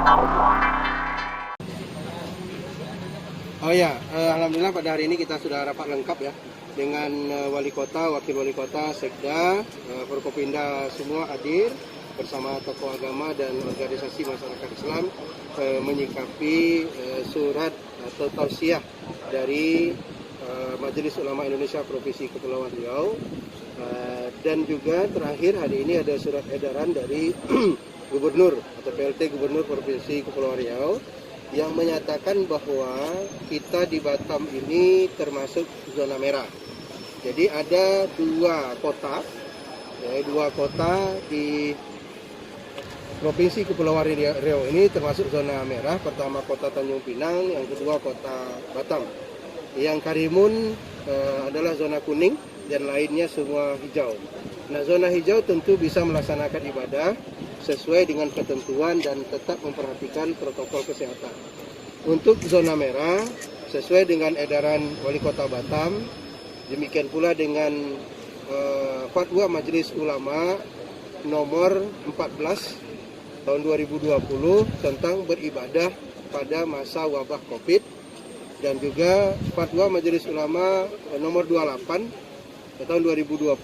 Oh ya, alhamdulillah pada hari ini kita sudah rapat lengkap ya dengan wali kota, wakil wali kota, sekda, Forkopimda semua hadir bersama tokoh agama dan organisasi masyarakat Islam menyikapi surat atau tausiah dari Majelis Ulama Indonesia Provinsi Kepulauan Riau, dan juga terakhir hari ini ada surat edaran dari Gubernur atau PLT Gubernur Provinsi Kepulauan Riau yang menyatakan bahwa kita di Batam ini termasuk zona merah. Jadi ada dua kota di Provinsi Kepulauan Riau ini termasuk zona merah. Pertama kota Tanjung Pinang, yang kedua kota Batam. Yang Karimun adalah zona kuning dan lainnya semua hijau. Nah, zona hijau tentu bisa melaksanakan ibadah sesuai dengan ketentuan dan tetap memperhatikan protokol kesehatan. Untuk zona merah, sesuai dengan edaran Wali Kota Batam, demikian pula dengan Fatwa Majelis Ulama nomor 14 tahun 2020 tentang beribadah pada masa wabah COVID, dan juga Fatwa Majelis Ulama nomor 28 tahun 2020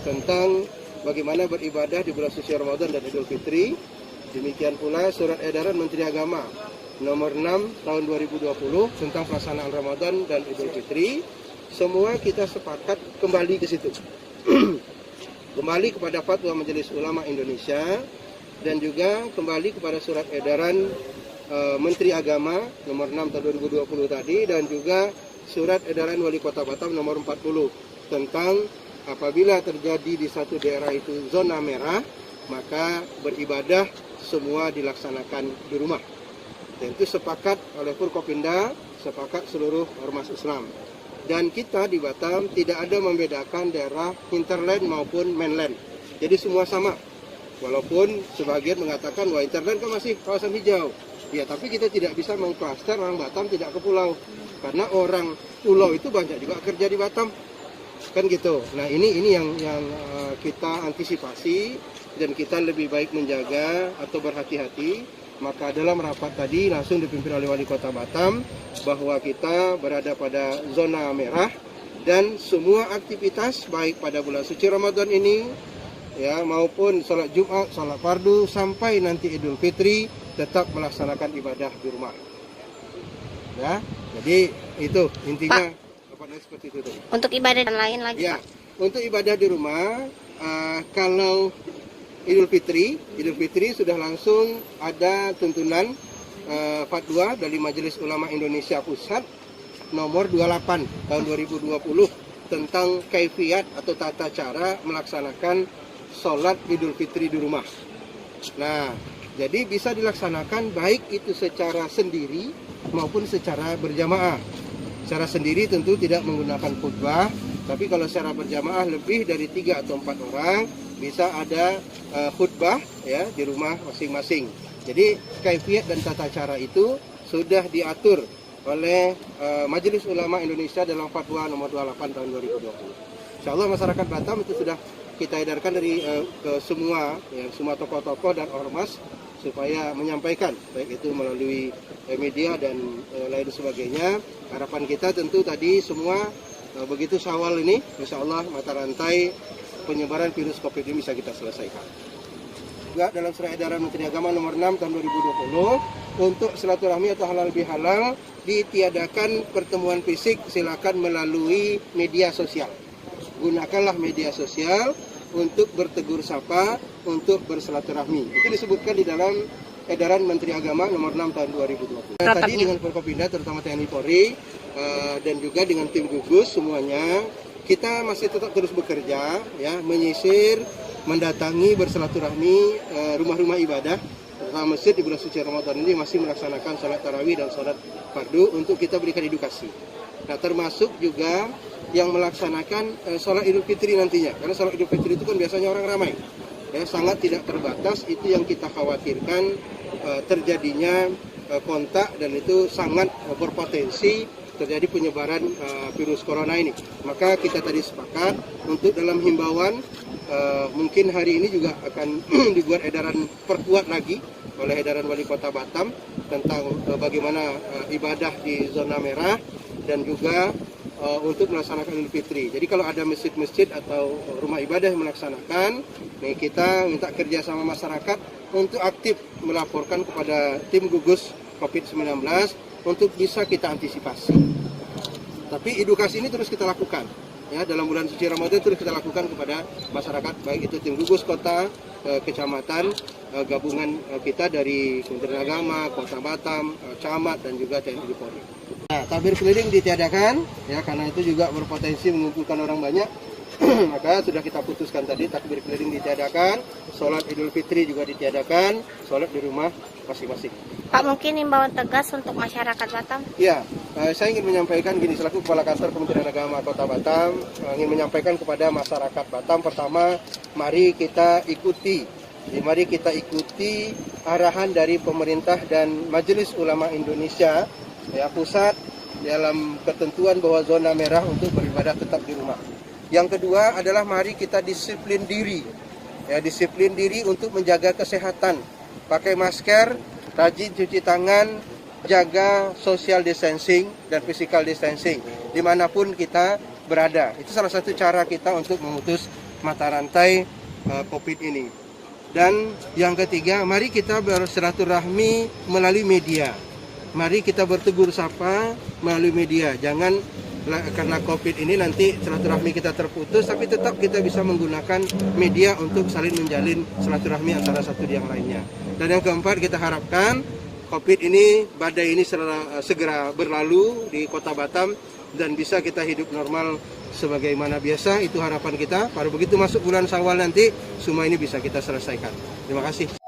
tentang bagaimana beribadah di bulan suci Ramadan dan Idul Fitri. Demikian pula surat edaran Menteri Agama nomor 6 tahun 2020 tentang pelaksanaan Ramadan dan Idul Fitri. Semua kita sepakat kembali ke situ. Kembali kepada Fatwa Majelis Ulama Indonesia dan juga kembali kepada surat edaran Menteri Agama nomor 6 tahun 2020 tadi, dan juga surat edaran Wali Kota Batam nomor 40 tentang apabila terjadi di satu daerah itu zona merah, maka beribadah semua dilaksanakan di rumah. Dan itu sepakat oleh Forkopimda, sepakat seluruh ormas Islam. Dan kita di Batam tidak ada membedakan daerah hinterland maupun mainland. Jadi semua sama. Walaupun sebagian mengatakan wah hinterland kan masih kawasan hijau. Ya, tapi kita tidak bisa mengklaster orang Batam tidak ke pulau. Karena orang pulau itu banyak juga kerja di Batam. Kan gitu. Nah, ini yang kita antisipasi dan kita lebih baik menjaga atau berhati-hati. Maka dalam rapat tadi langsung dipimpin oleh Wali Kota Batam bahwa kita berada pada zona merah dan semua aktivitas baik pada bulan suci Ramadan ini ya maupun sholat Jumat, sholat fardu sampai nanti Idul Fitri tetap melaksanakan ibadah di rumah. Ya, jadi itu intinya. Seperti itu. Untuk ibadah dan lain lagi, ya, Pak? Untuk ibadah di rumah, kalau Idul Fitri sudah langsung ada tuntunan fatwa dari Majelis Ulama Indonesia Pusat nomor 28 tahun 2020 tentang kaifiat atau tata cara melaksanakan sholat Idul Fitri di rumah. Nah, jadi bisa dilaksanakan baik itu secara sendiri maupun secara berjamaah. Secara sendiri tentu tidak menggunakan khutbah, tapi kalau secara berjamaah lebih dari 3 atau 4 orang bisa ada khutbah ya di rumah masing-masing. Jadi kaifiat dan tata cara itu sudah diatur oleh Majelis Ulama Indonesia dalam Fatwa nomor 28 tahun 2020. Insyaallah masyarakat Batam itu sudah kita edarkan dari ke semua tokoh-tokoh dan ormas supaya menyampaikan baik itu melalui media dan lain sebagainya. Harapan kita tentu tadi semua begitu Syawal ini insya Allah mata rantai penyebaran virus COVID ini bisa kita selesaikan. Juga dalam surat edaran Menteri Agama nomor 6 tahun 2020 untuk silaturahmi atau halal bihalal ditiadakan pertemuan fisik, silakan melalui media sosial. Gunakanlah media sosial untuk bertegur sapa, untuk bersilaturahmi. Itu disebutkan di dalam edaran Menteri Agama nomor 6 tahun 2020. Nah, tadi dengan Forkopimda terutama TNI Polri dan juga dengan tim gugus semuanya kita masih tetap terus bekerja ya, menyisir, mendatangi, bersilaturahmi rumah-rumah ibadah terutama masjid di bulan suci Ramadan ini masih melaksanakan sholat tarawih dan sholat fardu untuk kita berikan edukasi. Nah, termasuk juga yang melaksanakan sholat Idul Fitri nantinya, karena sholat Idul Fitri itu kan biasanya orang ramai ya, sangat tidak terbatas. Itu yang kita khawatirkan terjadinya kontak dan itu sangat berpotensi terjadi penyebaran virus corona ini. Maka kita tadi sepakat untuk dalam himbauan mungkin hari ini juga akan dibuat edaran perkuat lagi oleh edaran Wali Kota Batam tentang bagaimana ibadah di zona merah dan juga untuk melaksanakan Idul Fitri. Jadi kalau ada masjid-masjid atau rumah ibadah yang melaksanakan, kita minta kerjasama masyarakat untuk aktif melaporkan kepada tim gugus COVID-19 untuk bisa kita antisipasi. Tapi edukasi ini terus kita lakukan. Ya, dalam bulan suci Ramadan terus kita lakukan kepada masyarakat, baik itu tim gugus kota, kecamatan, gabungan kita dari Kementerian Agama, Kota Batam, camat dan juga TNI Polri. Nah, takbir keliling ditiadakan, ya karena itu juga berpotensi mengumpulkan orang banyak. Maka sudah kita putuskan tadi takbir keliling ditiadakan, sholat Idul Fitri juga ditiadakan, sholat di rumah masing-masing. Pak, mungkin imbauan tegas untuk masyarakat Batam? Ya, saya ingin menyampaikan gini, selaku Kepala Kantor Kementerian Agama Kota Batam, ingin menyampaikan kepada masyarakat Batam, pertama, mari kita ikuti arahan dari pemerintah dan Majelis Ulama Indonesia, ya pusat, dalam ketentuan bahwa zona merah untuk beribadah tetap di rumah. Yang kedua adalah mari kita disiplin diri, ya disiplin diri untuk menjaga kesehatan, pakai masker, rajin cuci tangan, jaga social distancing dan physical distancing dimanapun kita berada. Itu salah satu cara kita untuk memutus mata rantai COVID ini. Dan yang ketiga, mari kita bersilaturahmi melalui media. Mari kita bertegur sapa melalui media. Jangan karena COVID ini nanti silaturahmi kita terputus, tapi tetap kita bisa menggunakan media untuk saling menjalin silaturahmi antara satu yang lainnya. Dan yang keempat, kita harapkan COVID ini, badai ini segera berlalu di Kota Batam dan bisa kita hidup normal sebagaimana biasa. Itu harapan kita. Pada begitu masuk bulan Syawal nanti, semua ini bisa kita selesaikan. Terima kasih.